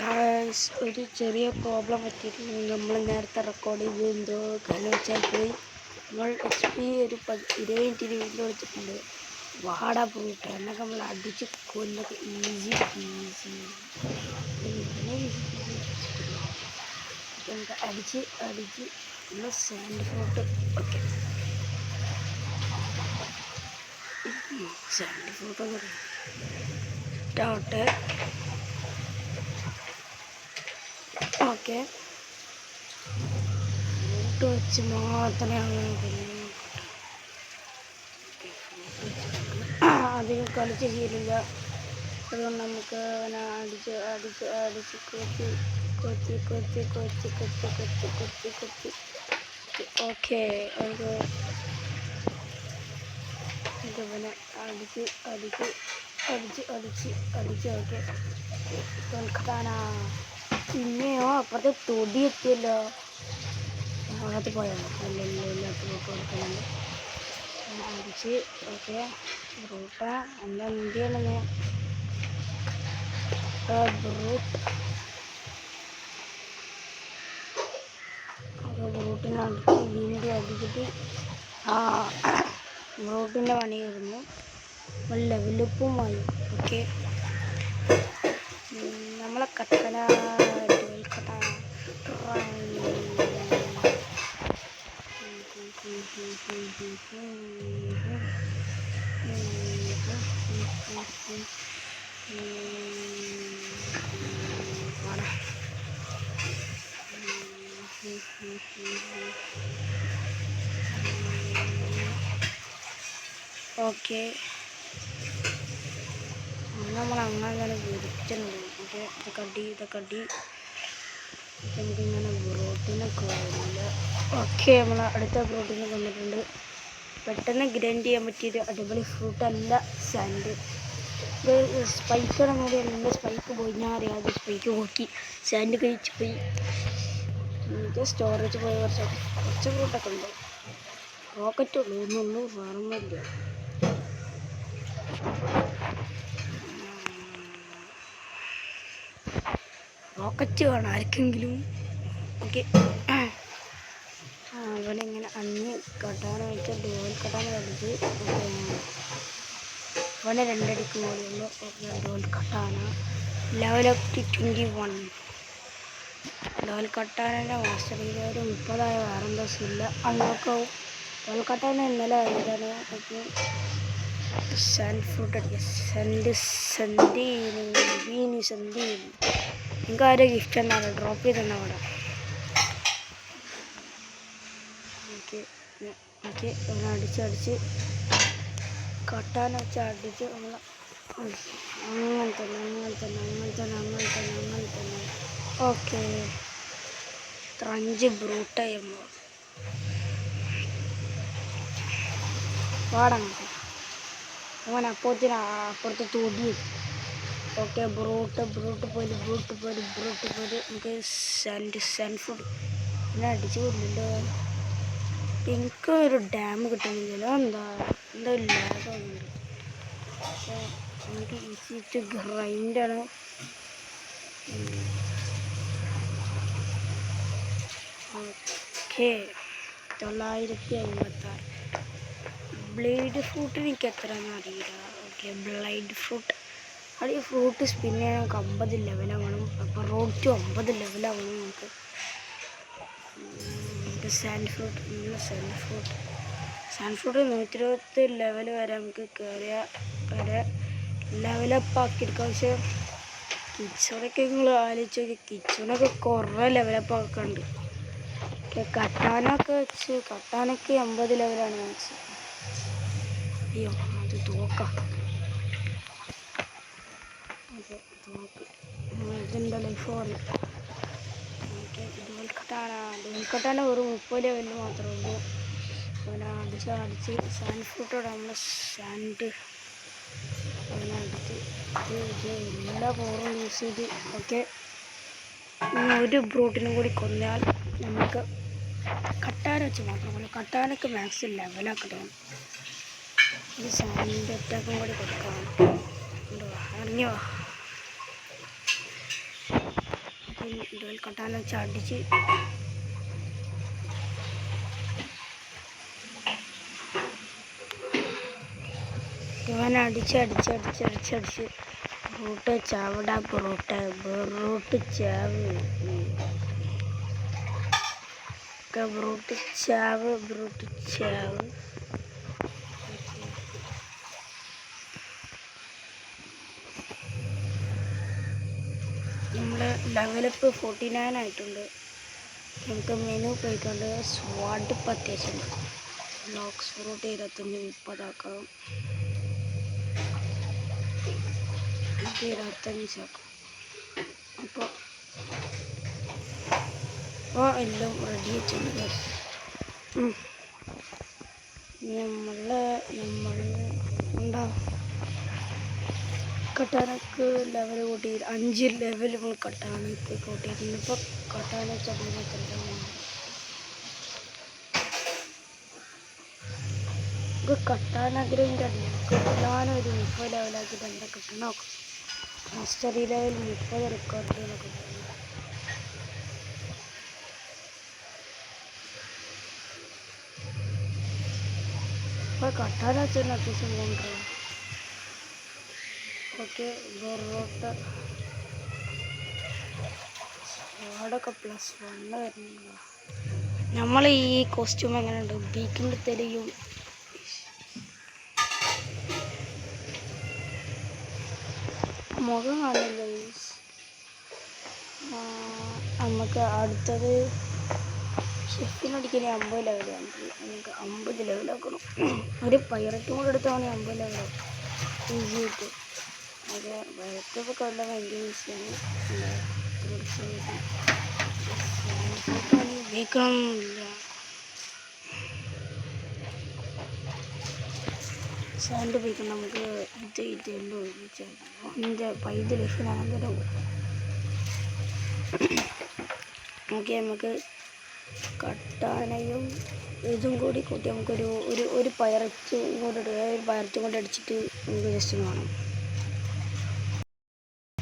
Guys, ഒരു ചെറിയ problem പറ്റിയിട്ടുണ്ട്. നമ്മൾ നേരത്തെ റെക്കോർഡ് ചെയ്ത് എന്തോ കാരണം വെച്ചാൽ പോയി നമ്മൾ HP ഒരു 20 മിനിറ്റ് വീട്ടിൽ വിളിച്ചിട്ടുണ്ട്. വാട ഫ്രൂട്ട് എന്നൊക്കെ നമ്മൾ അടിച്ച് കൊല്ലൊക്കെ ഈസി നമുക്ക് അടിച്ച് നമ്മൾ sand fruit okay sand fruit ഇട്ടാവട്ടെ. ഓക്കെ, ഫ്രൂട്ട് വെച്ച് മാത്രമേ അധികം കളിച്ച് ശീലില്ല. അതുകൊണ്ട് നമുക്ക് അടിച്ച് കൊത്തി ഓക്കെ അത് ഇതുപോലെ അടിച്ച് ഓക്കെ തോൽക്കട്ടാനാ. പിന്നെയോ അപ്പുറത്തെ തൊടി എത്തിയല്ലോ. അകത്ത് പോയോ? കൊടുക്കുന്നുണ്ട് അടിച്ച് ഓക്കെ. ബ്രൂട്ട എന്താ ഇന്ത്യയാണെന്ന് ബ്രൂട്ടിനെ അടിച്ച് വീണ്ടും അടിച്ചിട്ട് ബ്രൂട്ടിൻ്റെ പണിയായിരുന്നു. ലെവലപ്പുമായി ഓക്കെ. നമ്മളെ കട്ടന ഓക്കെ. നമ്മൾ അങ്ങനെ തന്നെ വിരിച്ചിട്ടുണ്ട്. ഓക്കെ, ഇതൊക്കെ അടി നമുക്കിങ്ങനെ ബ്രോട്ടിനൊക്കെ വരുന്നില്ല. ഓക്കെ, നമ്മൾ അടുത്ത ബ്രോട്ടിനെ വന്നിട്ടുണ്ട്. പെട്ടെന്ന് ഗ്രൈൻഡ് ചെയ്യാൻ പറ്റിയൊരു അടിപൊളി ഫ്രൂട്ട് അല്ല സാൻഡ്. ഇത് സ്പൈക്കണം കൂടി നല്ല സ്പൈക്ക് പോയി. ഞാൻ അറിയാതെ സ്പൈക്ക് നോക്കി സാൻഡ് കഴിച്ച് പോയി. എനിക്ക് സ്റ്റോറേജ് പോയി കുറച്ച് ഫ്രൂട്ടൊക്കെ ഉണ്ട്. റോക്കറ്റ് ഉള്ളൂ, ഒന്നുള്ളൂ, വേറൊന്നുമില്ല. റോക്കറ്റ് വേണം ആർക്കെങ്കിലും. ഓക്കെ, അവനെ ഇങ്ങനെ അഞ്ഞ് കട്ടാന വെച്ചാൽ ഡോൽ കട്ടാന കളിച്ച് അവനെ 2 അടിക്ക് പോലെയുള്ളൂ. ഡോൽ കട്ടാന ലെവലപ്പ് 21. ഡോൽ കട്ടാനൻ്റെ മാസ്റ്റർ ഒരു 30 വേറെന്തോ ഇല്ല അൺലോക്കാവും. ഡോൽ കട്ടാന ഇന്നലെ ഏതാണ് സാൻഡ് ഫ്രൂട്ട് അടിക്കുക. സന്ധി നിങ്ങൾക്ക് ആരോ ഗിഫ്റ്റ് എന്നാണ് ഡ്രോപ്പ് ചെയ്തെന്നാ അവിടെ. ഓക്കെ അടിച്ച് കട്ടാൻ വെച്ച് അടിച്ച് നമ്മൾ അങ്ങനെ തന്നെ. ഓക്കെ, 5 ബ്രൂട്ടായിരുന്നു. പാടങ്ങോട്ട് അങ്ങനെ അപ്പുറത്ത് തൊടി. ഓക്കെ, ബ്രൂട്ട് പോലെ നമുക്ക് സാൻഡ് ഫുഡ് പിന്നെ അടിച്ച് കൊല്ലില്ലോ. എനിക്ക് ഒരു ഡാം കിട്ടുന്നില്ലല്ലോ. എന്താ ഇല്ലാതൊന്നുണ്ട്. പക്ഷേ നമുക്ക് ഈസി ടു ഗ്രൈൻഡാണ്. ഓക്കെ, 956. ബ്ലേഡ് ഫ്രൂട്ടിന് എനിക്ക് എത്രയാണെന്ന് അറിയില്ല. ഓക്കെ, ബ്ലേഡ് ഫ്രൂട്ട് ഈ ഫ്രൂട്ട് സ്പിൻ ചെയ്യാൻ നമുക്ക് 50 ലെവലാവണം. അപ്പോൾ റോഡ് ടു 50 ലെവലാവണം നമുക്ക്. സാൻഡ് ഫ്രൂട്ട് 120 ലെവൽ വരെ നമുക്ക് കയറിയ വരെ ലെവലപ്പ് ആക്കിയെടുക്കാം. പക്ഷേ കിച്ചണൊക്കെ നിങ്ങൾ ആലോചിച്ച് നോക്കി, കിച്ചണൊക്കെ കുറേ ലെവലപ്പ് ആക്കുന്നുണ്ട്. കട്ടാനൊക്കെ 80 ലെവലാണ് മാക്സ്. അയ്യോ, അത് തോക്കാം. ഇതിൻ്റെ ലൈഫ് പറഞ്ഞു. ഓക്കെ, ഡോൽക്കട്ടാന വെറും 30 ലെവലിൽ മാത്രമേ ഉള്ളൂ. പിന്നെ അടിച്ച് സാൻഡ് ഫ്രൂട്ടോടെ നമ്മൾ സാൻഡ് അങ്ങനെ അടിച്ച് എല്ലാ പവറും യൂസ് ചെയ്ത് ഓക്കെ. ഇനി ഒരു ബ്രൂട്ടിനും കൂടി കൊന്നാൽ നമുക്ക് കട്ടാന വെച്ച് മാത്രമല്ല കട്ടാനൊക്കെ മാക്സ് ലെവലാക്കണം. ഈ സാൻഡ് അറ്റാക്കും കൂടി കൊടുക്കാം. അറിഞ്ഞോ? ഡുവൽ കട്ടാന വെച്ച് അടിച്ച് ഇവൻ അടിച്ച് ബ്രൂട്ട് ചാവടാ ബ്രൂട്ട് ചാവ് ബ്രൂട്ട് ചാവ് നമ്മൾ ലെവലപ്പ് 49 ആയിട്ടുണ്ട്. നമുക്ക് മെനു പോയിക്കൊണ്ട് സ്വാഡ് ഇപ്പം അത്യാവശ്യമുണ്ട്. ലോക്സ് ഫ്രൂട്ട് 25-30 ആക്കാം. 25 ആക്കാം. അപ്പോൾ എല്ലാം റെഡി ആയിട്ടുണ്ട്. നമ്മൾ ഉണ്ടാവും കട്ടാനക്ക് ലെവൽ കൂട്ടി 5 ലെവൽ നമ്മൾ കട്ടാനക്ക് കൂട്ടിയിട്ടുണ്ട്. ഇപ്പോൾ കട്ടാന കട്ടാനഗ്രഹിൻ്റെ കിട്ടാനൊരു 30 ലെവലാക്കിയിട്ട് എന്താ കിട്ടണം നോക്കാം. മാസ്റ്ററി ലെവൽ 30 റെക്കോർഡിലൊക്കെ ഇപ്പോൾ കട്ടാന വെച്ചാൽ അത്യാവശ്യം കൊണ്ടുവരും. ഓക്കെ ബൊറോട്ട സ്വാഡൊക്കെ +1 വരുന്നുണ്ടോ? നമ്മൾ ഈ കോസ്റ്റ്യൂം എങ്ങനെയുണ്ട്? ബീക്കിൻ്റെ തെളിയും മുഖം കാണില്ല. നമുക്ക് അടുത്തത് ഷെഫിനടിക്കാൻ 50 ലെവലാണ്. നമുക്ക് 50 ലെവലാക്കണം. ഒരു പൈററ്റും കൂടെ എടുത്താൽ മതി 50 ലെവലാവും ഈസി ആയിട്ട്. അത് വഴക്കൊക്കെ കൊല്ലാൻ ഭയങ്കര ഈസിയാണ്. ഉപയോഗിക്കണമെന്നില്ല. സാൻഡ് ഉപയോഗിക്കണം. നമുക്ക് ഇതെല്ലാം ഉപയോഗിച്ചാൽ എൻ്റെ 15 ലക്ഷമാണ്. ഓക്കെ നമുക്ക് കട്ടാനയും ഇതും കൂടി കൂട്ടി നമുക്കൊരു പയറച്ചും കൂടെ അടിച്ചിട്ട് നമുക്ക് ജസ്റ്റ് കാണാം.